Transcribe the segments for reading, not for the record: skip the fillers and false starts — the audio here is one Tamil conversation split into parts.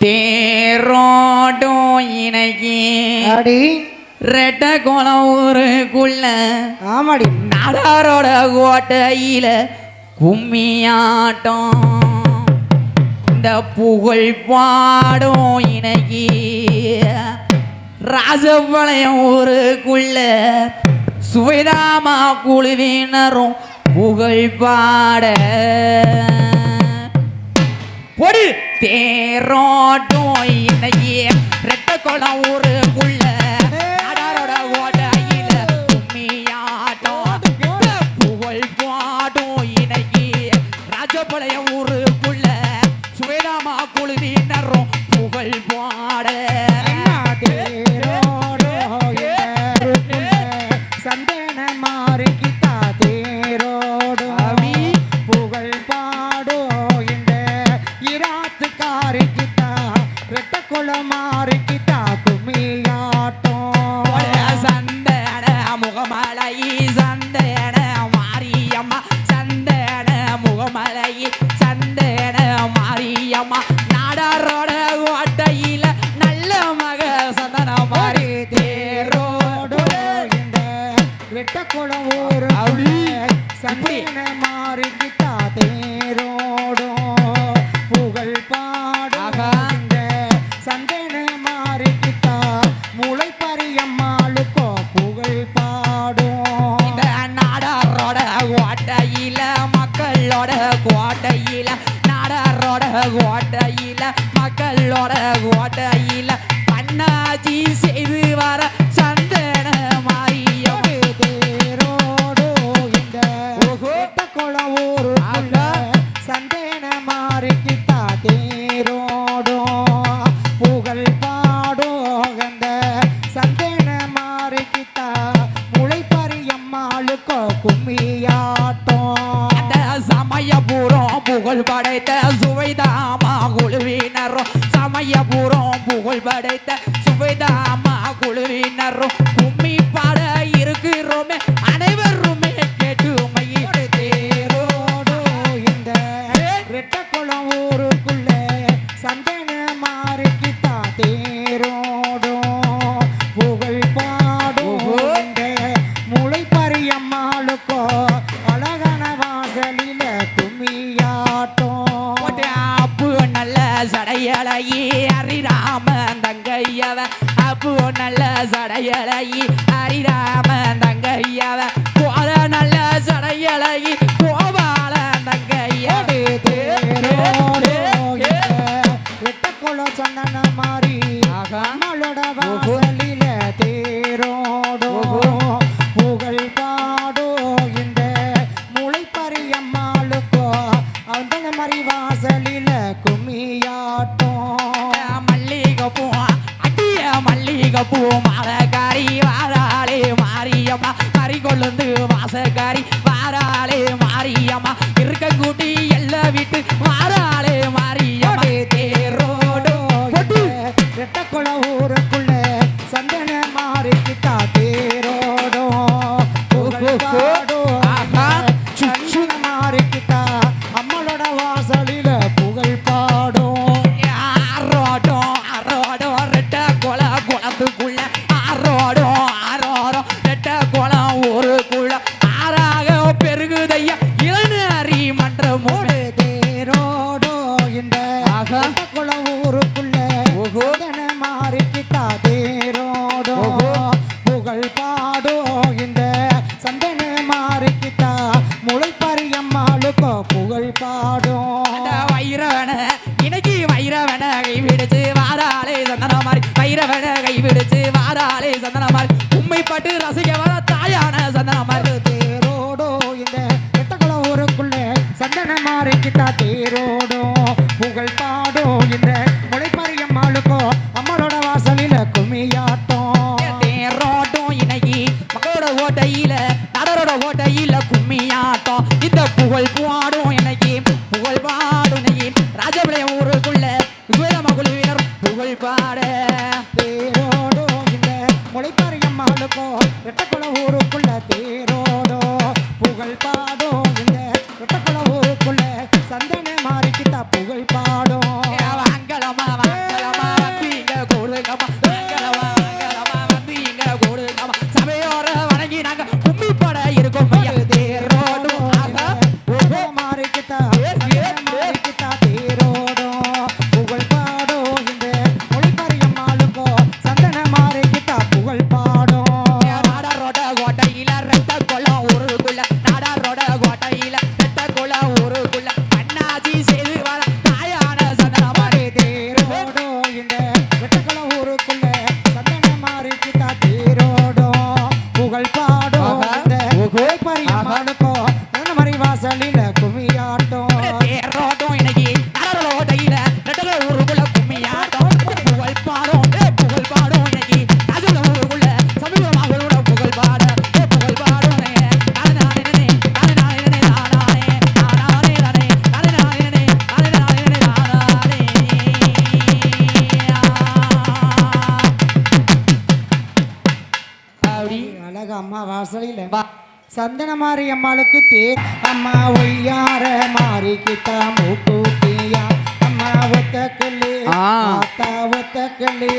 தேரோட்டும் இணைக்கி அடி ரெட்ட குளம் ஊருக்குள்ள ஆமாடி நாடாரோட கோட்டையில கும்மியாட்டம் இந்த புகழ் பாடும் இணைக்கி ராஜபாளையம் ஊருக்குள்ள சுவைதாமா குழுவினரும் புகழ் பாட பொடி தேரோட்டும் இன்னைக்கு ரெட்ட குளம் ஊருக்குள்ள நாடாரோட ஓடையில கும்மியாட்டம் புகழ் பாடும் இன்னைக்கு ராஜபாளையம் ஊருக்குள்ள சுவேதாமா குழுவினரும் புகழ் பாட சந்தன மாறிக்கிட்டா தேரோடு புகழ் பாடோ இந்த இராத்துக்காரிக்கிட்டா ரெட்ட குளம் மாறிக்கிட்டா கும்மியாட்டம் சந்தன முகமலை சந்தன மாரியம்மா சந்தன முகமலை சந்தன மாரியம்மா நாடாரோட ஓட்டையில நல்ல மக சந்தன மாறி தேரோடு ரெட்ட குளம் ஊரு சந்தன மாறிக்கிட்டா தேரோடும் புகழ் பாடும் சந்தன மாறிக்கிட்டா முளை பரியம்மாளுக்கோ புகழ் பாடும் இந்த நாடாரோட கோட்டையில மக்களோட கோட்டையில நாடாரோட கோட்டையில மக்களோட கோட்டையில பண்ணாச்சி செய்து வர சந்தன மாரியம் தேரோடு இந்த ரெட்ட குளம் ஊரு சந்தன மாறிக்கிட்டா தேரோடும் புகழ் பாடும் அந்த சந்தன மாறிக்கிட்டா முளை பரியம்மாளுக்கோ கும்மியாட்டம் அந்த சமயபுரம் புகழ் படைத்த சுவைதாமா குழுவினரும் சமயபுரம் புகழ் படைத்த சுவைதாமா குழுவினரும் கும்மி பாட இருக்கிறோமே அனைவருமே கேட்டுமை தேரோடு இந்த ரெட்ட குளம் ஊருக்குள்ள சந்தன மாறிக்கிட்டா தேரோடும் புகழ் பாடும் இந்த முளை பரியம்மாளுக்கோ அழகான வாசலில கும்மியாட்டம் அப்பு நல்ல சடையலையே ஹரிராம தங்கையவ அப்பு நல்ல சடையலையே ஹரிராம தங்கையவ போத நல்ல சடையலையே கோபால தங்கையவ தேரோடு ரெட்ட குளம் சந்தன மாறி நம்மளோட வாசலில தேரோடும் புகழ் பாடோ இந்த முளை பரியம்மாளுக்கோ அந்த மாதிரி வாசலில கும்மியாட்டம் மல்லிகைப்பூ அடிய மல்லிகைப்பூ மாலக்காரி வாராளே மாரியம்மா கறி கொழுந்து வாசக்காரி வாராளே மாரியம்மா இருக்க கூட்டி எல்லாம் விட்டு வாராளே மாரியம்மா தேரோடு ரெட்ட குளம் ஊருக்குள்ள சந்தன மாறிக்கிட்டா தேரோடும் புகழ் பாடும் சந்தன மாறிக்கிட்டா அம்மளோட வாசலில புகழ் பாடும் ஆரோடும் ஆரோடும் ரெட்ட குளத்துக்குள்ள ஆரோடும் ஆரோடும் ரெட்ட குளம் ஊருக்குள்ள ஆறாக பெருகுதையா இளநறி மன்றமோடு தேரோடோ இந்த ரெட்ட குளம் ஊருக்குள்ள சந்தன மாறிக்கிட்டா தேரோடோ புகழ் பாடோ இந்த சந்தன மாறிக்கிட்டா முளை பரியம்மாளுக்கோ புகழ் பாடும் வைரவன இன்னைக்கு வைரவன கைவிடுச்சு வாராளே சந்தன மாதிரி வைரவன கைவிடுச்சு வாராளே சந்தன மாதிரி உண்மை பாட்டு ரசிக்க வர தாயான சந்தன மாதிரி தேரோடோ இந்த ரெட்ட குளம் ஊருக்குள்ள சந்தன மாறிக்கிட்டா தேரோடோ புகழ் பாடோ இந்த முளை பரியம்மாளுக்கோ அம்மளோட வாசலில கும்மியாட்டம் தேரோட்டம் இன்னைக்கு மக்களோட ஓட்டையில நாடரோட ஓட்டையில கும்மியாட்டம் இந்த புகழ் பாடும் இன்னைக்கு புகழ் பாடும் இன்னைக்கு ராஜபாளையம் ஊருக்குள்ள சுவேதாமா குழுவினர் புகழ் பாட தேரோடோ இந்த முளை பரியம்மாளுக்கோ ரெட்ட குளம் ஊருக்குள்ள தேரோடோ புகழ் பாடோ இந்த ரெட்ட குளம் ஊருக்குள்ள சந்தன மாறிக்கிட்டா புகழ் பாடும் வாங்கலமா வாங்க அம்மா வாசலில வா சந்தன மாரி அம்மாளுக்கு தேர் அம்மா ஒய்யார மாறிக்கிட்டா மூக்குத்தியா அம்மா ஒத்தக்கல்லு ஆத்தா ஒத்தக்கல்லு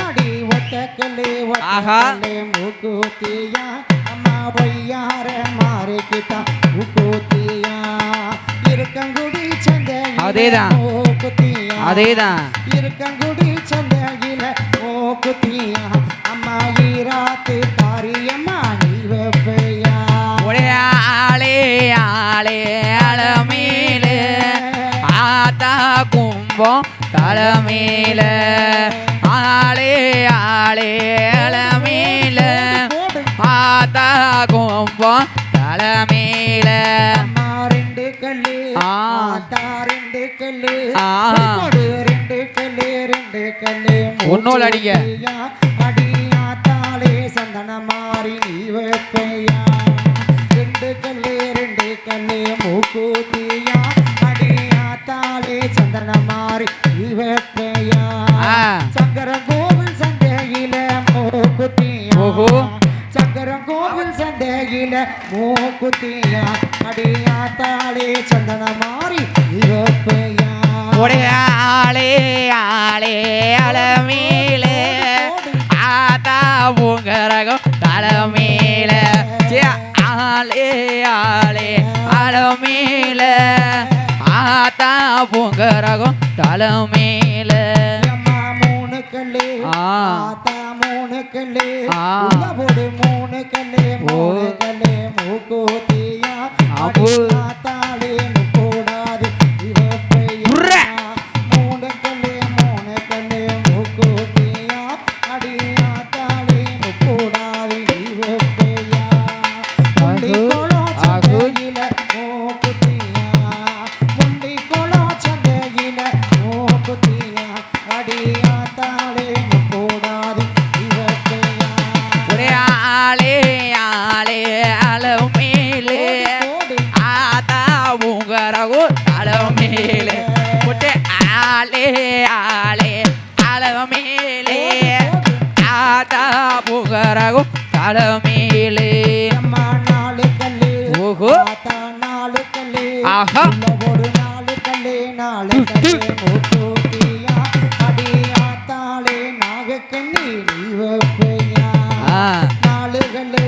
மாடி ஒத்தக்கல்லு ஒத்தக்கல்லு மூக்குத்தியா அம்மா ஒய்யார மாறிக்கிட்டா மூக்குத்தியா இருக்கங்குடி அதேதான் மூக்குத்தியா அதேதான் இருக்கங்குடி சந்தையில மூக்குத்தியா அம்மா ஈராத்து காரியம்மா நீ வைப்பையா ஆளே ஆளே அலமேல ஆத்தா கும்பம் தலைமேல ஆளே ஆளே அலமேல ஆத்தா கும்பம் தலைமேல அம்மா ரெண்டு கல்லு ஆத்தா ரெண்டு கல்லு ரெண்டு கல்லு ஒன்னோல் அடிங்க அடியாத்தாலே சந்தன மாறி நீ வைப்பையா ரெண்டு கல்லு மூக்குத்தியா அடியாத்தாலே சந்தன மாறி நீ வைப்பையா சங்கர கோவில் சந்தையில மூக்குத்தியா சங்கர கோவில் சந்தையில மூக்குத்தியா அடியாத்தாலே சந்தன மாறி நீ வைப்பையா ஆளே ஆளே அலமேல ஆத்தா பூங்கரகம் தலைமேல ஆளே ஆளே அலமேல ஆத்தா பூங்கரகம் தலைமேல மூணு கல்லு ஆத்தா மூணு கல்லு போடு மூணு கல்லு மூக்குத்தியா அடியாத்தாலே முக்கூடாது இவப்பையா மூணு கல்லு மூக்குத்தியா அடியாத்தாலே முக்கூடாது இவப்பையா முண்டிக்கோளம் சந்தையில மூக்குத்தியா முண்டிக்கோளம் சந்தையில மூக்குத்தியா அடியாத்தாலே முக்கூடாது இவப்பையா ஆளே ஆளே அலமேலே ஆத்தா பூங்கரகு தலைமேலே ஆளே ஆளே அலமேலே ஆத்தா பூங்கரகு தலைமேலே அம்மா நாலு கல்லு ஆத்தா நாலு கல்லு ஒரு நாலு கல்லு மூக்குத்தியா அடியாத்தாலே நாகக்கண்ணி நீ வைப்பையா நாலு கல்லு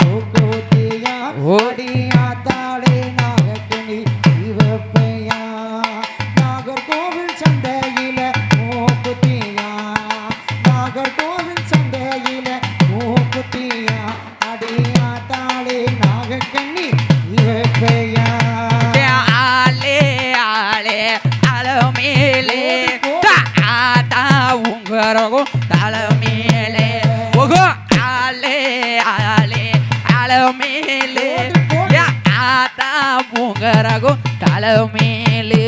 மூக்குத்தியா அடியாத்தாலே நாகக்கண்ணி நீ வைப்பையா நாகர்கோவில் சந்தையில மூக்குத்தியா நாகர்கோவில் சந்தையில மூக்குத்தியா அடியாத்தாலே நாகக்கண்ணி நீ வைப்பையா ஆளே ஆளே அலமேலே ஆத்தா உங்கரகும் தலைமேலே ஆளே ஆளே அலமேலே ஆத்தா உங்கரகும் தலைமேலே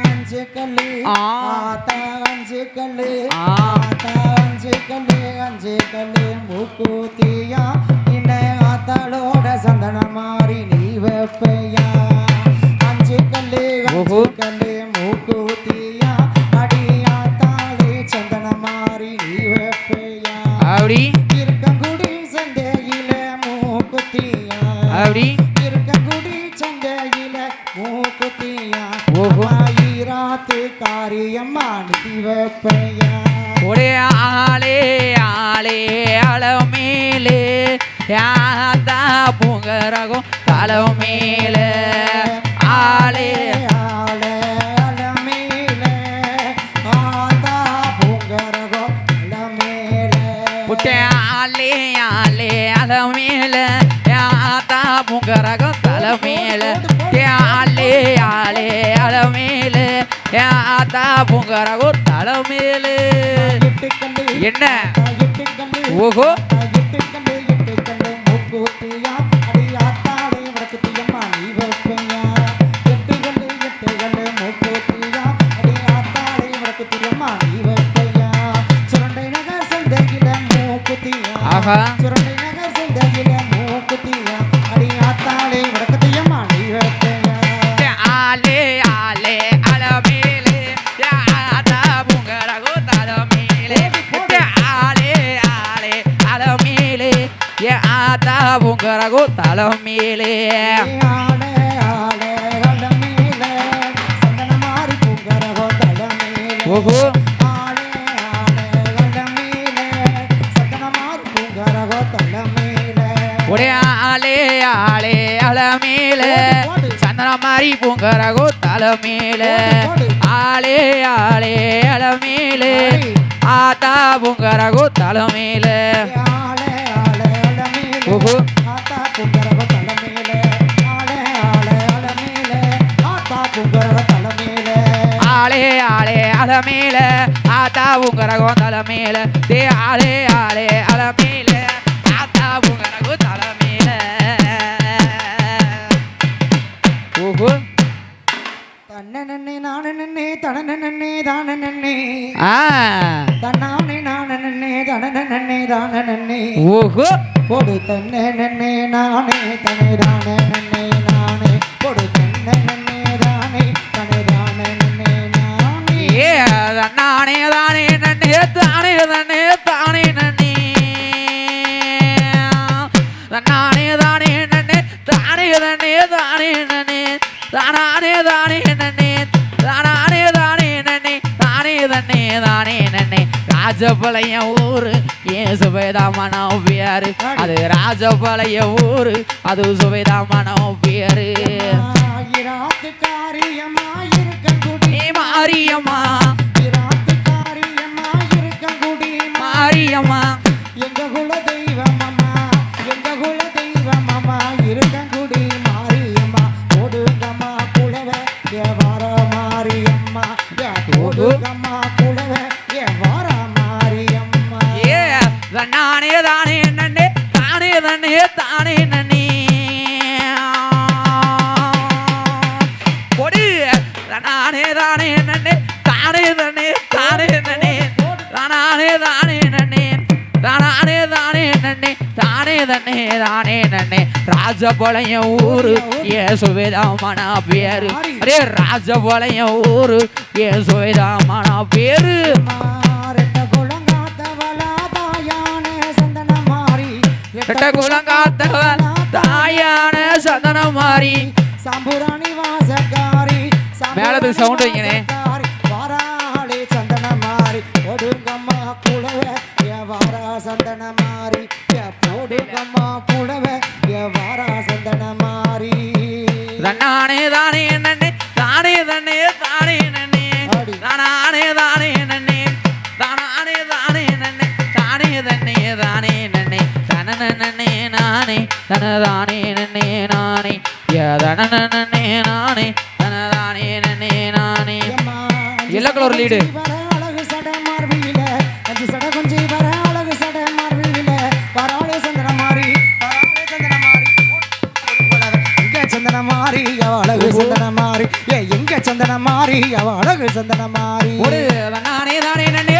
அஞ்சு கல்லு ஆத்தா அஞ்சு கல்லு ஆத்தா அஞ்சு கல்லு மூக்குத்தியா இந்த ஆத்தாளோட சந்தன மாறி நீ வைப்பையா அஞ்சு கல்லு மூக்குத்தியா அடியாத்தாலே சந்தன மாறி நீ வைப்பையா அப்படி இருக்கங்குடி சந்தையில மூக்குத்தியா அப்படி இருக்கங்குடி சந்தையில மூக்குத்தியா ஈராத்து காரியம்மா நீ வைப்பையா ஆளே ஆளே அலமேலே ஆத்தா பூங்கரகம் தலைமேலே ஆளே ஆளே அலமேல ஆத்தா பூங்கரகம் அலமேல ஆளே ஆளே அலமேலே ஆத்தா பூங்கரகம் தலைமேலே ஆளே ஆளே அலமேலே ஆத்தா பூங்கரகம் தலைமேலே என்ன ஓஹோ மூக்குத்தியா அடியாத்தாலே வடக்குத்தியம்மா நீ வைப்பையா மூக்குத்தியா அடியாத்தாலே வடக்குத்தியம்மா நீ வைப்பையா சுரண்டை நகர் சந்தையில மூக்குத்தியா சுரண்டை நகர் சந்தையில மூக்குத்தியா அடியாத்தாலே வடக்குத்தியம்மா நீ வைப்பையா ஆளே ஆளே அலமேலே ஆத்தா பூங்கரகம் தலைமேலே ஆளே ஆளே அலமேலே பூங்கரகோ தலைமையிலே ஆளே ஆளே அலமேல சந்தன மாறி பூங்கரகோ தலைமையிலே ஓஹோ ஆளே ஆளே அலமேல சந்தன மாறி பூங்கரகோ தலைமையிலே ஒரே ஆளே ஆளே அலமேல சந்தன மாறி பூங்கரகோ தலைமையிலே ஆளே ஆளே அலமேலே ஆத்தா பூங்கரகோ தலைமையிலே ஆளே ஆளே அலமேல ஓஹோ ஆத்தா பூங்கரகோ தலைமையிலே ஆளே ஆளே அலமேல ஆத்தா பூங்கரகோ தலைமையிலே ஆளே ஆளே அலமேல ஆத்தா பூங்கரகோ தலைமையிலே தே ஆளே ஆளே அலமேல ஆத்தா பூங்கரகோ தலைமையிலே ஓஹோ தன்னே நானே தனனே தானனே ஆ தன்னானே நானே தனனே தானனே ஓஹோ கொடு தன்னே நானே தனே தானே நானே கொடு தன்னே தானே தனே தானே நானே ஏ நானே தானே நன்னே தானே தானே தானே நன்னே நானே தானே நன்னே தானே தானே தானே நன்னே தானே தானே நன்னே தானே தானே நன்னே தானே தானே தானே நன்னே ராஜபாளையம் ஊரு ஏன் சுபேதா மனம் பேரு அது ராஜபாளையம் ஊரு அது சுபேதா மனம் பேரு ஆயிராத்து காரியமா இருக்கங்குடி நீ மாரியம்மா ஆயிராத்து காரியமா இருக்கங்குடி மாரியம்மா எங்க குல தெய்வம் அம்மா எங்க குல தெய்வம் அம்மா இருக்கங்குடி மாரியம்மா போடுங்கம்மா குலவ வார மாரியம்மா போடுங்கம்மா குலவ வார மாரியம்மா ஏ நானே தானே நன்னே தானே தானே தானே நன்னே கொடி நானே தானே நன்னே தானே தானே தானே நன்னே தானே தானே நன்னே தானே தானே நன்னே தானே தானே தானே நன்னே ராஜபாளையம் ஊரு ஏ சுவேதாமனா பேரு அரே ராஜபாளையம் ஊரு ஏ சுவேதாமனா பேரு ரெட்ட குளங்காத்தவளா தாயான சந்தன மாறி ரெட்ட குளங்காத்தவள் தாயான சந்தனம் மாறி சாம்புராணி வாசக்காரி மேலத்துக்கு sound வைங்கண்ணே. வாராளி சந்தன மாறி ஒடுங்கம்மா குளவ வாரா சந்தன மாறி போடுங்கம்மா குளவ வாரா சந்தன மாறி தானே தானே நன்னே தானே தானே தானே நன்னே தானே தானே நன்னே தானே தானே நன்னே தானே தானே தானே நன்னே தன நன்னே நானே தன தானே நன்னே நானே தன நன்னே நானே தன தானே நன்னே நானே எல்லோ கலர் லீடு அழகு சட மார்பில அஞ்சு சட கொஞ்சி வர அழகு சட மார்பில பராளே சந்தன மாறி பராளே சந்தன மாறி எங்க சந்தன மாறி அவ அழகு சந்தன மாறி எங்க சந்தன மாறி அவ அழகு சந்தன மாறி ஒரு நானே தானே நன்னே